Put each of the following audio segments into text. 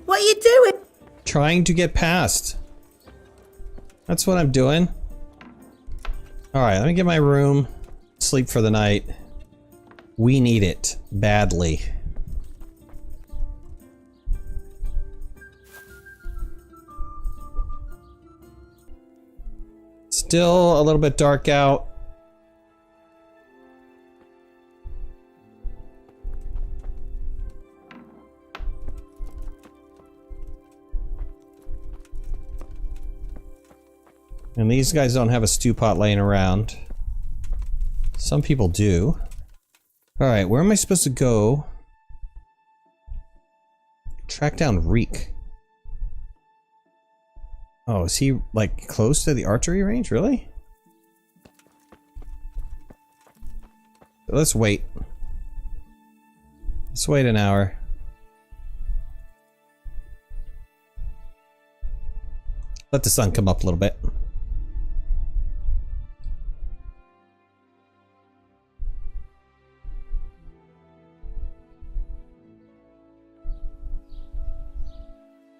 What are you doing? Trying to get past. That's what I'm doing. Alright, let me get my room. Sleep for the night. We need it. Badly. Still a little bit dark out. And these guys don't have a stew pot laying around. Some people do. Alright, where am I supposed to go? Track down Reek. Oh, is he, like, close to the archery range? Really? Let's wait. Let's wait an hour. Let the sun come up a little bit.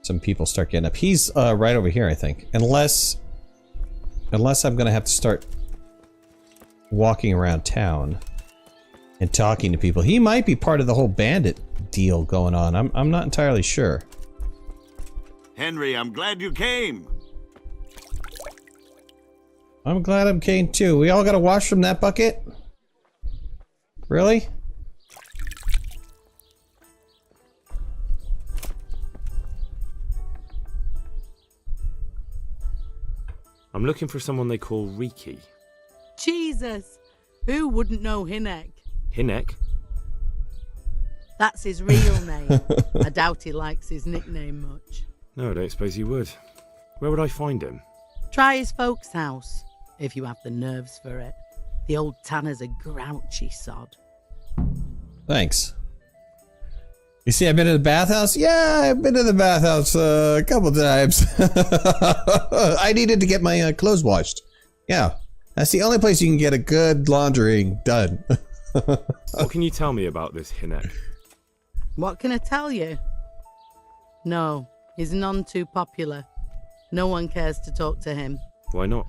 Some people start getting up. He's right over here, I think. Unless I'm gonna have to start walking around town and talking to people. He might be part of the whole bandit deal going on. I'm not entirely sure. Henry, I'm glad you came. I'm glad I'm came too. We all gotta wash from that bucket? Really? I'm looking for someone they call Riki. Jesus! Who wouldn't know Hinek? Hinek? That's his real name. I doubt he likes his nickname much. No, I don't suppose he would. Where would I find him? Try his folks' house, if you have the nerves for it. The old tanner's a grouchy sod. Thanks. You see, I've been to the bathhouse? Yeah, I've been to the bathhouse a couple times. I needed to get my clothes washed. Yeah, that's the only place you can get a good laundering done. What can you tell me about this Hinek? What can I tell you? No, he's none too popular. No one cares to talk to him. Why not?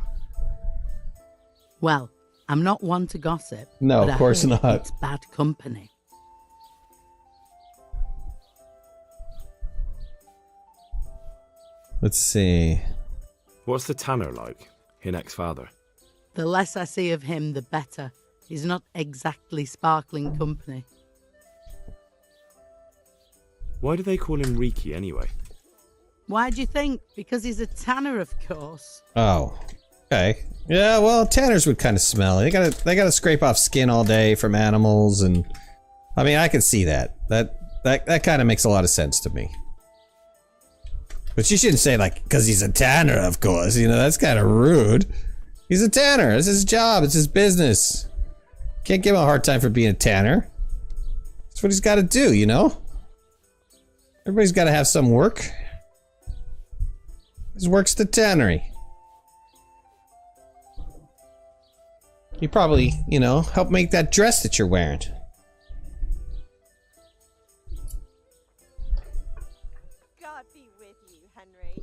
Well, I'm not one to gossip. No, but of course I heard not. It's bad company. Let's see. What's the tanner like? Hinek's father. The less I see of him, the better. He's not exactly sparkling company. Why do they call him Riki anyway? Why do you think? Because he's a tanner, of course. Oh, okay. Yeah, well, tanners would kind of smell. They gotta scrape off skin all day from animals, and I mean, I can see that. That kind of makes a lot of sense to me. But you shouldn't say, like, because he's a tanner, of course. You know, that's kind of rude. He's a tanner. It's his job. It's his business. Can't give him a hard time for being a tanner. That's what he's got to do, you know? Everybody's got to have some work. His work's the tannery. He probably, you know, helped make that dress that you're wearing.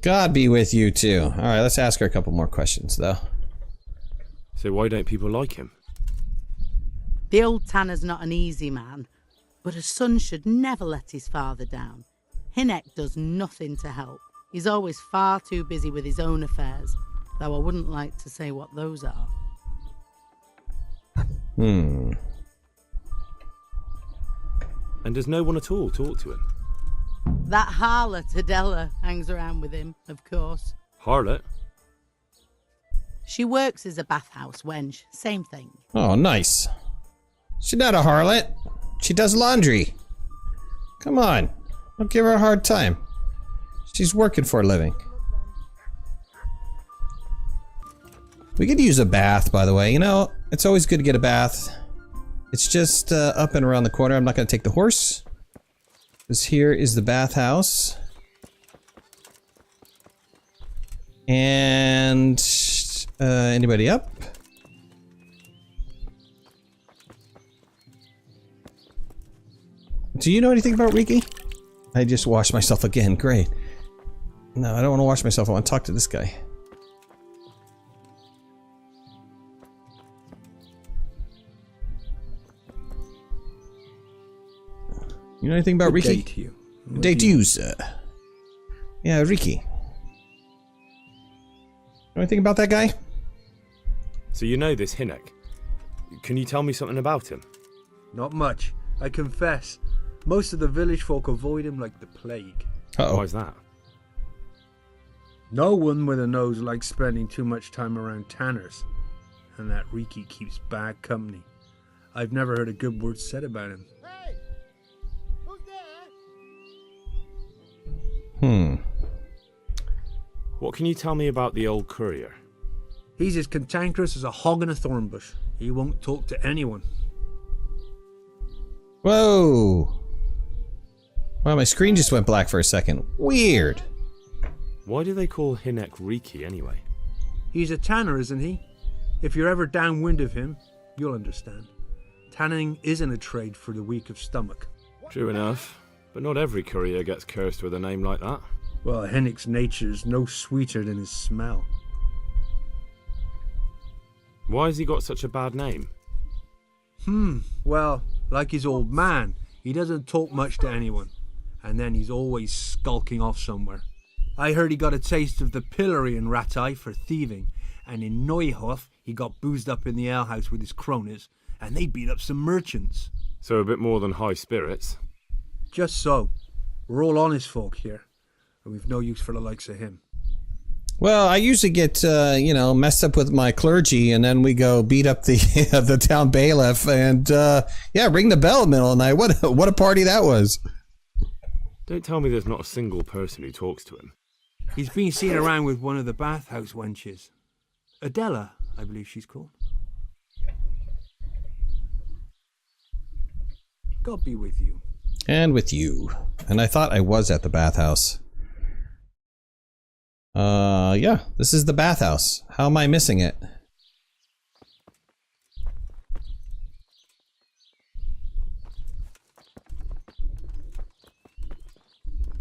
God be with you too. Alright, let's ask her a couple more questions though. So why don't people like him? The old tanner's not an easy man, but a son should never let his father down. Hinek does nothing to help. He's always far too busy with his own affairs, though I wouldn't like to say what those are. And does no one at all talk to him? That harlot Adela hangs around with him, of course. Harlot? She works as a bathhouse wench, same thing. Oh, nice. She's not a harlot. She does laundry. Come on. Don't give her a hard time. She's working for a living. We could use a bath, by the way. You know, it's always good to get a bath. It's just up and around the corner. I'm not going to take the horse. Because here is the bathhouse. And anybody up? Do you know anything about Riki? I just washed myself again. Great. No, I don't want to wash myself. I want to talk to this guy. You know anything about Good Ricky? day to you. What Day do to you- you, sir. Yeah, Ricky. Know anything about that guy? So you know this Hinek. Can you tell me something about him? Not much, I confess. Most of the village folk avoid him like the plague. Uh-oh. Why's that? No one with a nose likes spending too much time around tanners. And that Riki keeps bad company. I've never heard a good word said about him. What can you tell me about the old courier? He's as cantankerous as a hog in a thorn bush. He won't talk to anyone. Whoa. Wow, my screen just went black for a second. Weird. Why do they call Hinek Riki anyway? He's a tanner, isn't he? If you're ever downwind of him, you'll understand. Tanning isn't a trade for the weak of stomach. True enough, but not every courier gets cursed with a name like that. Well, Hennick's nature's no sweeter than his smell. Why has he got such a bad name? Well, like his old man, he doesn't talk much to anyone. And then he's always skulking off somewhere. I heard he got a taste of the pillory in Ratai for thieving, and in Neuhof he got boozed up in the alehouse with his cronies, and they beat up some merchants. So a bit more than high spirits. Just so. We're all honest folk here, and we've no use for the likes of him. Well, I usually get, messed up with my clergy, and then we go beat up the the town bailiff, and, ring the bell in the middle of the night. What a party that was. Don't tell me there's not a single person who talks to him. He's been seen around with one of the bathhouse wenches. Adela, I believe she's called. God be with you. And with you. And I thought I was at the bathhouse. Yeah, this is the bathhouse. How am I missing it?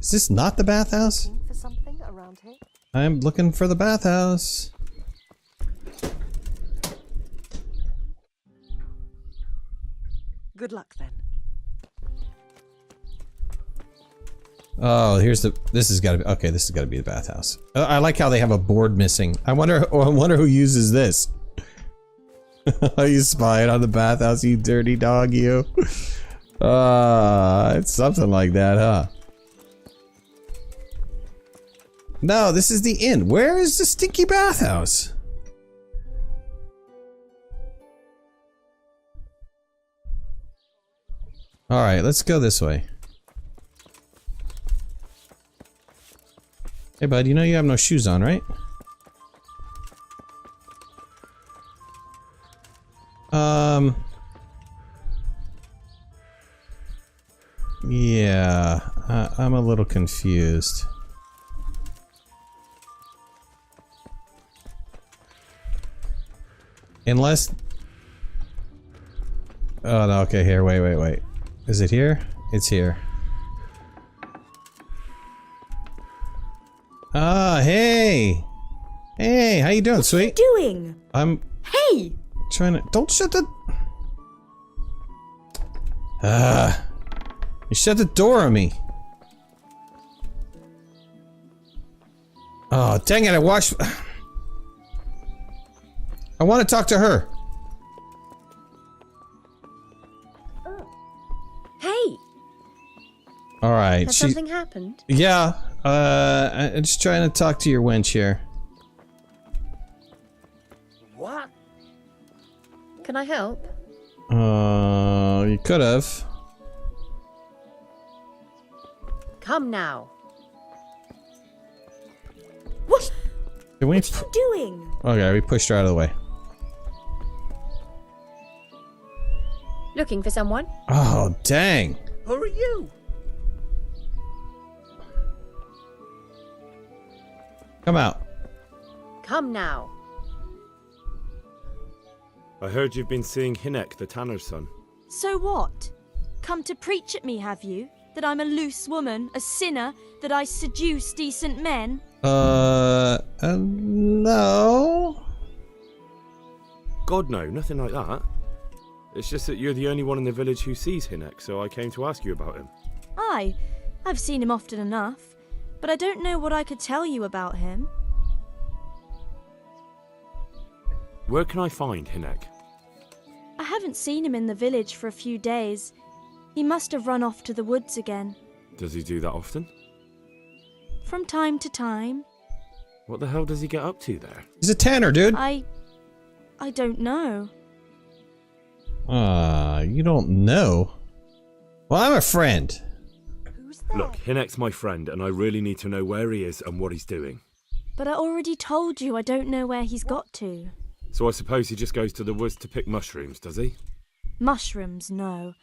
Is this not the bathhouse? Looking for something around here? I'm looking for the bathhouse. Good luck then. Oh, this has got to be, okay, this has got to be the bathhouse. I like how they have a board missing. I wonder who uses this. You spying on the bathhouse, you dirty dog, you. It's something like that, huh? No, this is the inn. Where is the stinky bathhouse? Alright, let's go this way. Hey bud, you know you have no shoes on, right? Yeah, I'm a little confused. Unless... Oh no, okay, here, wait. Is it here? It's here. Ah, hey! Hey, how you doing, sweet? What are you doing? I'm Hey! trying to... Don't shut the... You shut the door on me. Oh, dang it, I watched... I want to talk to her. Hey! Alright, Has she... something happened? Yeah, I'm just trying to talk to your wench here. What? Can I help? You could have. Come now. What? Can we... What are you doing? Okay, we pushed her out of the way. Looking for someone? Oh, dang. Who are you? Come out. Come now. I heard you've been seeing Hinek, the tanner's son. So what? Come to preach at me, have you? That I'm a loose woman, a sinner, that I seduce decent men? No. God, no, nothing like that. It's just that you're the only one in the village who sees Hinek, so I came to ask you about him. Aye, I've seen him often enough, but I don't know what I could tell you about him. Where can I find Hinek? I haven't seen him in the village for a few days. He must have run off to the woods again. Does he do that often? From time to time. What the hell does he get up to there? He's a tanner, dude. I don't know. You don't know? Well, I'm a friend. Who's there? Look, Hinek's my friend, and I really need to know where he is and what he's doing. But I already told you I don't know where he's got to. So I suppose he just goes to the woods to pick mushrooms, does he? Mushrooms, no.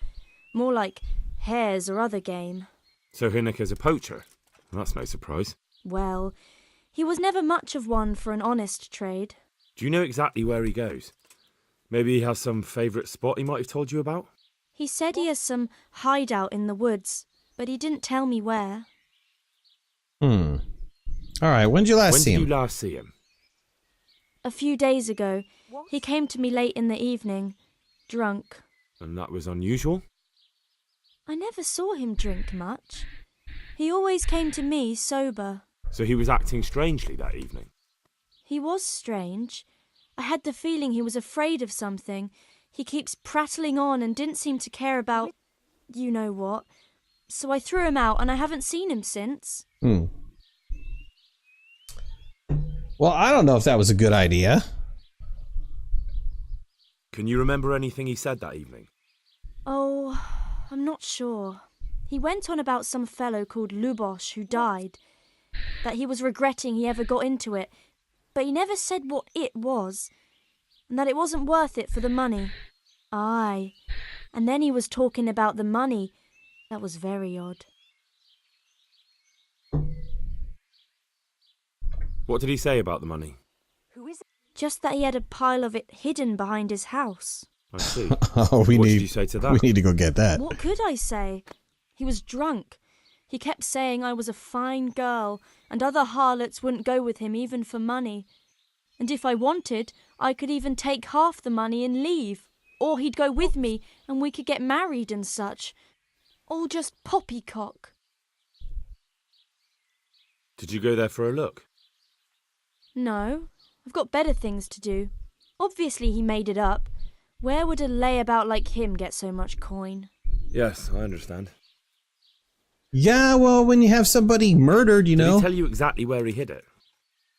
More like hares or other game. So Hinek is a poacher? That's no surprise. Well, he was never much of one for an honest trade. Do you know exactly where he goes? Maybe he has some favourite spot he might have told you about? He said he has some hideout in the woods, but he didn't tell me where. Alright, when did you last see him? When did you last see him? A few days ago. He came to me late in the evening, drunk. And that was unusual? I never saw him drink much. He always came to me sober. So he was acting strangely that evening? He was strange. I had the feeling he was afraid of something. He keeps prattling on and didn't seem to care about you know what. So I threw him out and I haven't seen him since. Well, I don't know if that was a good idea. Can you remember anything he said that evening? Oh, I'm not sure. He went on about some fellow called Lubosh who died. That he was regretting he ever got into it. But he never said what it was. And that it wasn't worth it for the money. Aye. And then he was talking about the money. That was very odd. What did he say about the money? Who is it? Just that he had a pile of it hidden behind his house. I see. Oh, What did you say to that? We need to go get that. What could I say? He was drunk. He kept saying I was a fine girl, and other harlots wouldn't go with him even for money. And if I wanted, I could even take half the money and leave. Or he'd go with me, and we could get married and such. All just poppycock. Did you go there for a look? No, I've got better things to do. Obviously he made it up. Where would a layabout like him get so much coin? Yes, I understand. Yeah, well, when you have somebody murdered, you Did know. he tell you exactly where he hid it?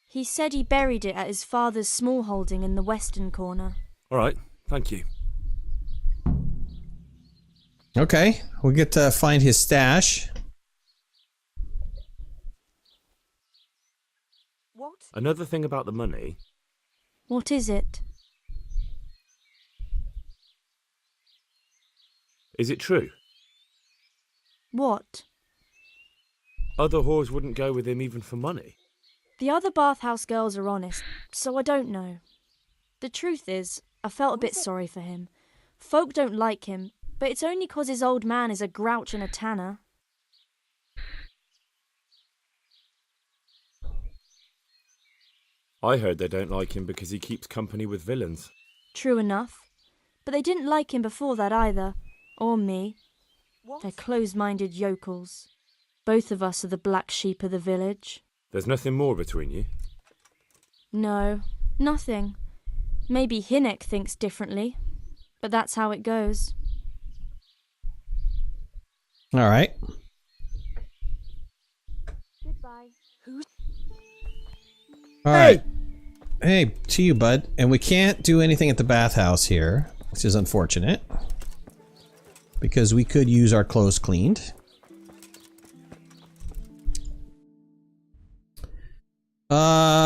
He said he buried it at his father's small holding in the western corner. All right, thank you. Okay, we'll get to find his stash. What? Another thing about the money. What is it? Is it true? What? Other whores wouldn't go with him even for money. The other bathhouse girls are honest, so I don't know. The truth is, I felt a bit sorry for him. Folk don't like him, but it's only 'cause his old man is a grouch and a tanner. I heard they don't like him because he keeps company with villains. True enough. But they didn't like him before that either. Or me. What? They're close-minded yokels. Both of us are the black sheep of the village. There's nothing more between you? No, nothing. Maybe Hinek thinks differently. But that's how it goes. All right. Goodbye. All right. Hey, to you, bud. And we can't do anything at the bathhouse here, which is unfortunate. Because we could use our clothes cleaned.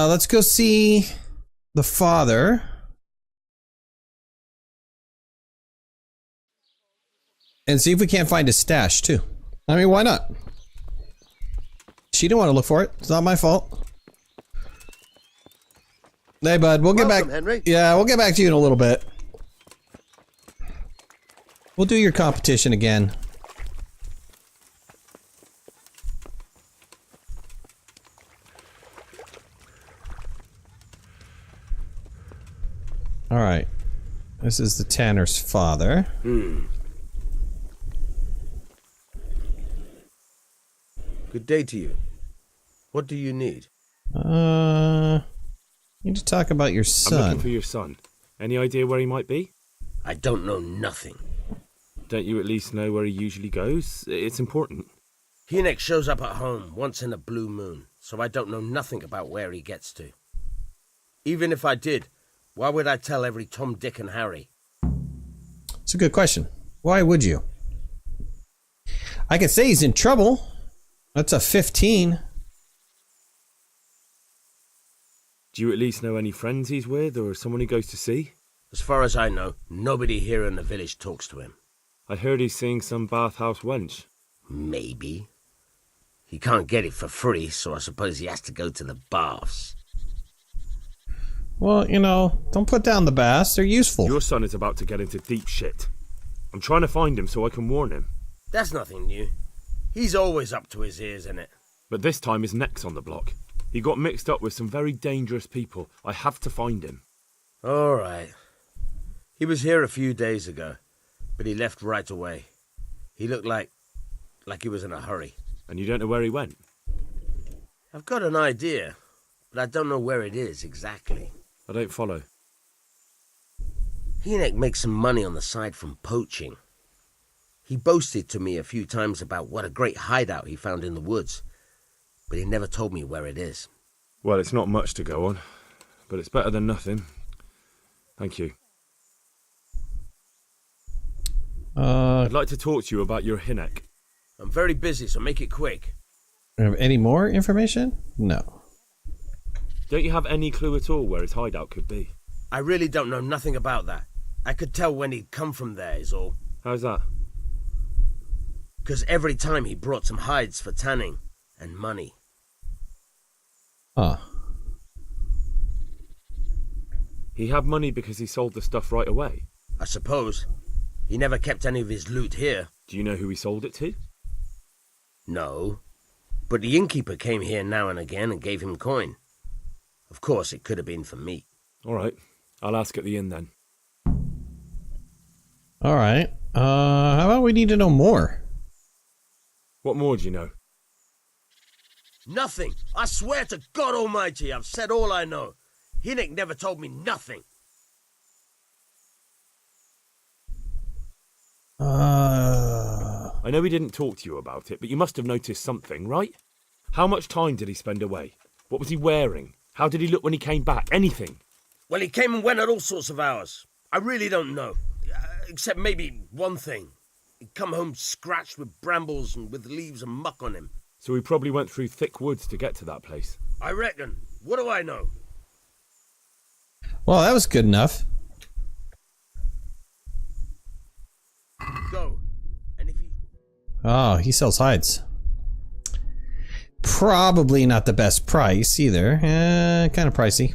Let's go see the father. And see if we can't find his stash, too. I mean, why not? She didn't want to look for it. It's not my fault. Hey, bud, we'll get back. Henry. Yeah, we'll get back to you in a little bit. We'll do your competition again. Alright. This is the Tanner's father. Good day to you. What do you need? Need to talk about your I'm son. looking for your son. Any idea where he might be? I don't know nothing. Don't you at least know where he usually goes? It's important. Hinek shows up at home once in a blue moon, so I don't know nothing about where he gets to. Even if I did, why would I tell every Tom, Dick and Harry? It's a good question. Why would you? I could say he's in trouble. That's a 15. Do you at least know any friends he's with, or someone he goes to see? As far as I know, nobody here in the village talks to him. I heard he's seeing some bathhouse wench. Maybe. He can't get it for free, so I suppose he has to go to the baths. Well, you know, don't put down the baths. They're useful. Your son is about to get into deep shit. I'm trying to find him so I can warn him. That's nothing new. He's always up to his ears in it. But this time his neck's on the block. He got mixed up with some very dangerous people. I have to find him. All right. He was here a few days ago, but he left right away. He looked like he was in a hurry. And you don't know where he went? I've got an idea, but I don't know where it is exactly. I don't follow. Hinek makes some money on the side from poaching. He boasted to me a few times about what a great hideout he found in the woods, but he never told me where it is. Well, it's not much to go on, but it's better than nothing. Thank you. I'd like to talk to you about your Hinek. I'm very busy, so make it quick. Have any more information? No. Don't you have any clue at all where his hideout could be? I really don't know nothing about that. I could tell when he'd come from there, is all. How's that? 'Cause every time he brought some hides for tanning and money. Huh. He had money because he sold the stuff right away. I suppose. He never kept any of his loot here. Do you know who he sold it to? No. But the innkeeper came here now and again and gave him coin. Of course, it could have been for meat. All right. I'll ask at the inn then. All right. How about we need to know more? What more do you know? Nothing. I swear to God Almighty, I've said all I know. Hinek never told me nothing. I know he didn't talk to you about it, but you must have noticed something, right? How much time did he spend away? What was he wearing? How did he look when he came back? Anything? Well, he came and went at all sorts of hours. I really don't know. Except maybe one thing. He'd come home scratched with brambles and with leaves and muck on him. So he probably went through thick woods to get to that place. I reckon. What do I know? Well, that was good enough. Go. And if he... Oh, he sells hides. Probably not the best price either. Kind of pricey.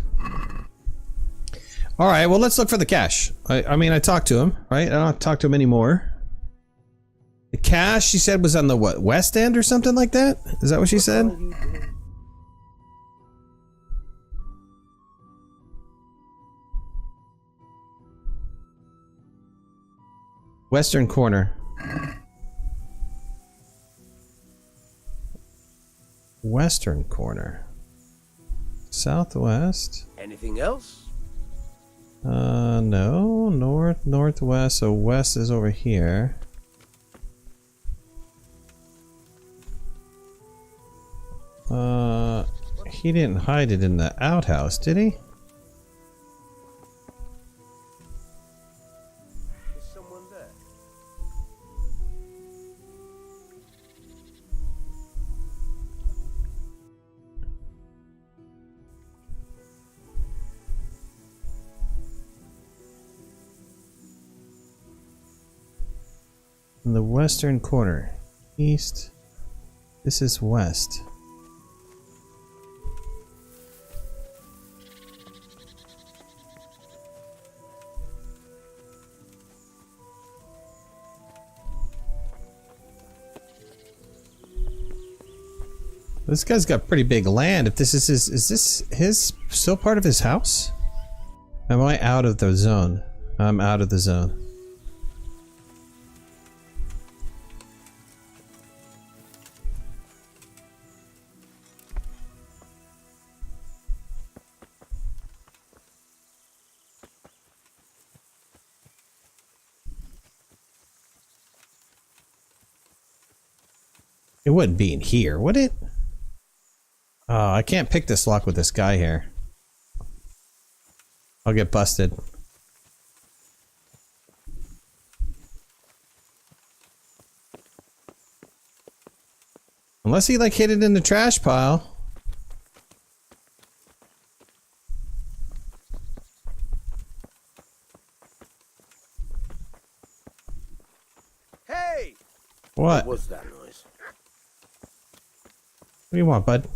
All right, well, let's look for the cash. I mean, I talked to him, right? I don't have to talk to him anymore. The cash, she said, was on the what, West End or something like that? Is that what she said? Western corner. Western corner. Southwest. Anything else? No. North, northwest, so west is over here. He didn't hide it in the outhouse, did he? Is someone there? In the western corner. East. This is west. This guy's got pretty big land. If this is this his still part of his house? Am I out of the zone? I'm out of the zone. It wouldn't be in here, would it? Oh, I can't pick this lock with this guy here. I'll get busted. Unless he like hid it in the trash pile. Hey! What? What was that noise? What do you want, bud?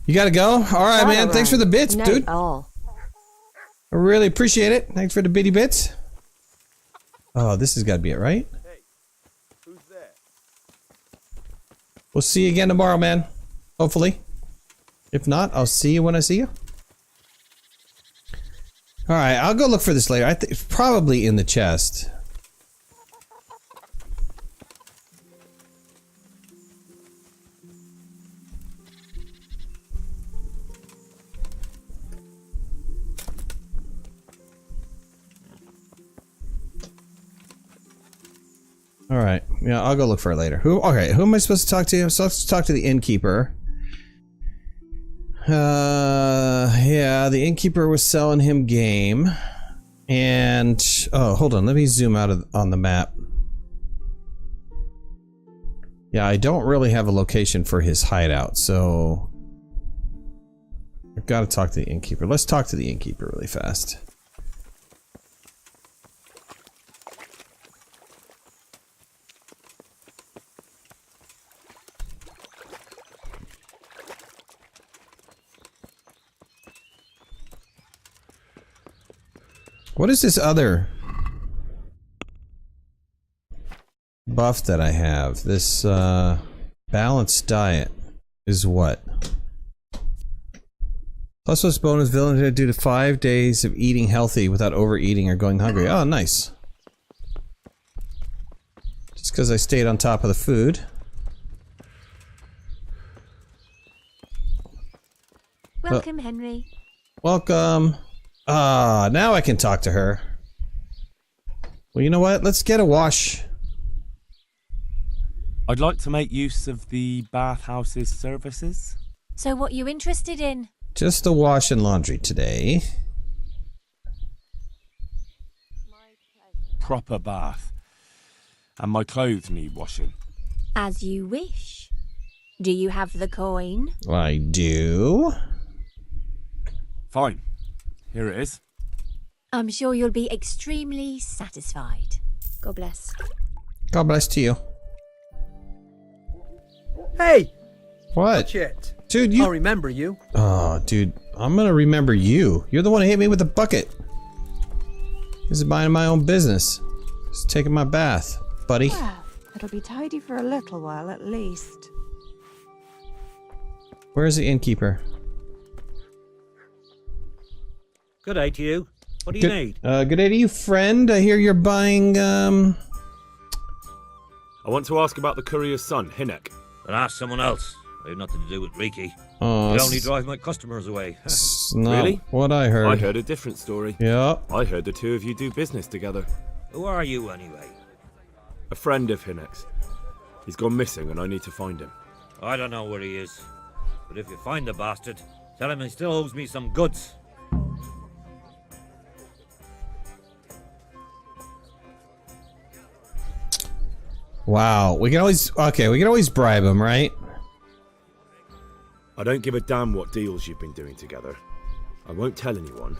You gotta go? Alright, man. Thanks for the bits, dude. I really appreciate it. Thanks for the bitty bits. Oh, this has gotta be it, right? Hey, who's there? We'll see you again tomorrow, man. Hopefully. If not, I'll see you when I see you. Alright, I'll go look for this later. It's probably in the chest. Alright, yeah, I'll go look for it later. Okay, who am I supposed to talk to? I'm supposed to talk to the innkeeper. Yeah, the innkeeper was selling him game. And, oh, hold on, let me zoom out on the map. Yeah, I don't really have a location for his hideout, so... I've got to talk to the innkeeper. Let's talk to the innkeeper really fast. What is this other buff that I have? This balanced diet is what? Plus bonus villain due to 5 days of eating healthy without overeating or going hungry. Oh, nice. Just because I stayed on top of the food. Welcome, Henry. Welcome. Ah, now I can talk to her. Well, you know what? Let's get a wash. I'd like to make use of the bathhouse's services. So what you interested in? Just a wash and laundry today. Proper bath. And my clothes need washing. As you wish. Do you have the coin? I do. Fine. Here it is. I'm sure you'll be extremely satisfied. God bless. God bless to you. Hey! What? Watch it. Dude, you... I'll remember you. Oh, dude. I'm gonna remember you. You're the one who hit me with the bucket. This is minding my own business. Just taking my bath, buddy. Well, it'll be tidy for a little while at least. Where's the innkeeper? Good day to you. What do you need? Good day to you, friend. I hear you're buying, I want to ask about the courier's son, Hinek. Then ask someone else. I have nothing to do with Riki. Oh, I only drive my customers away. It's not Really? what I heard. I heard a different story. Yeah. I heard the two of you do business together. Who are you, anyway? A friend of Hinek's. He's gone missing and I need to find him. I don't know where he is. But if you find the bastard, tell him he still owes me some goods. Wow. We can always... Okay, we can always bribe him, right? I don't give a damn what deals you've been doing together. I won't tell anyone.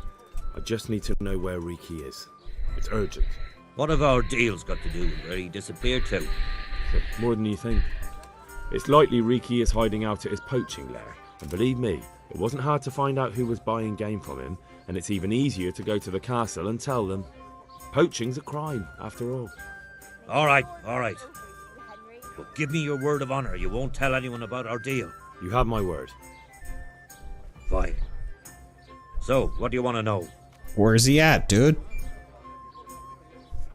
I just need to know where Riki is. It's urgent. What have our deals got to do with where he disappeared to? More than you think. It's likely Riki is hiding out at his poaching lair. And believe me, it wasn't hard to find out who was buying game from him, and it's even easier to go to the castle and tell them. Poaching's a crime, after all. All right. But give me your word of honor you won't tell anyone about our deal. You have my word. Fine. So, what do you want to know? Where's he at, dude?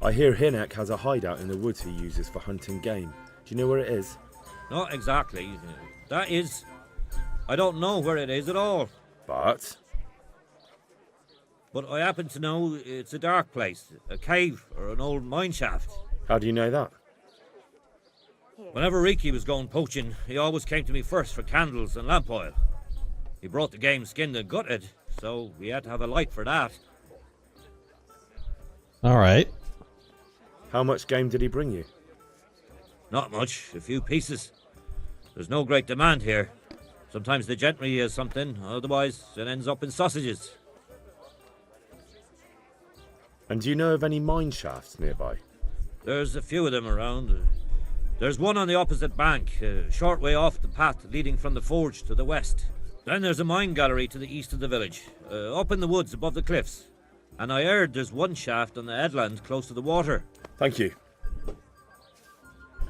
I hear Hinek has a hideout in the woods he uses for hunting game. Do you know where it is? Not exactly. That is... I don't know where it is at all. But I happen to know it's a dark place, a cave or an old mine shaft. how do you know that? Whenever Riki was going poaching, he always came to me first for candles and lamp oil. He brought the game skinned and gutted, so we had to have a light for that. Alright. How much game did he bring you? Not much, a few pieces. There's no great demand here. Sometimes the gentry has something, otherwise it ends up in sausages. And do you know of any mine shafts nearby? There's a few of them around. There's one on the opposite bank, a short way off the path leading from the forge to the west. Then there's a mine gallery to the east of the village, up in the woods above the cliffs. And I heard there's one shaft on the headland close to the water. Thank you.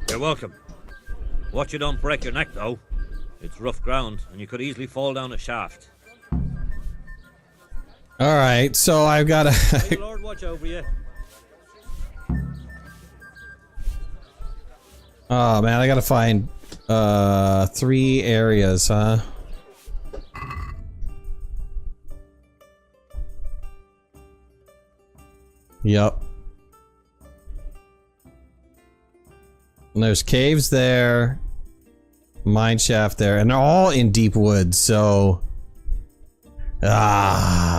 You're welcome. Watch you don't break your neck, though. It's rough ground, and you could easily fall down a shaft. Alright, so I've got May to... the Lord watch over you. Oh man, I gotta find 3 areas, huh? Yep. And there's caves there, mine shaft there, and they're all in deep woods, so... Ah.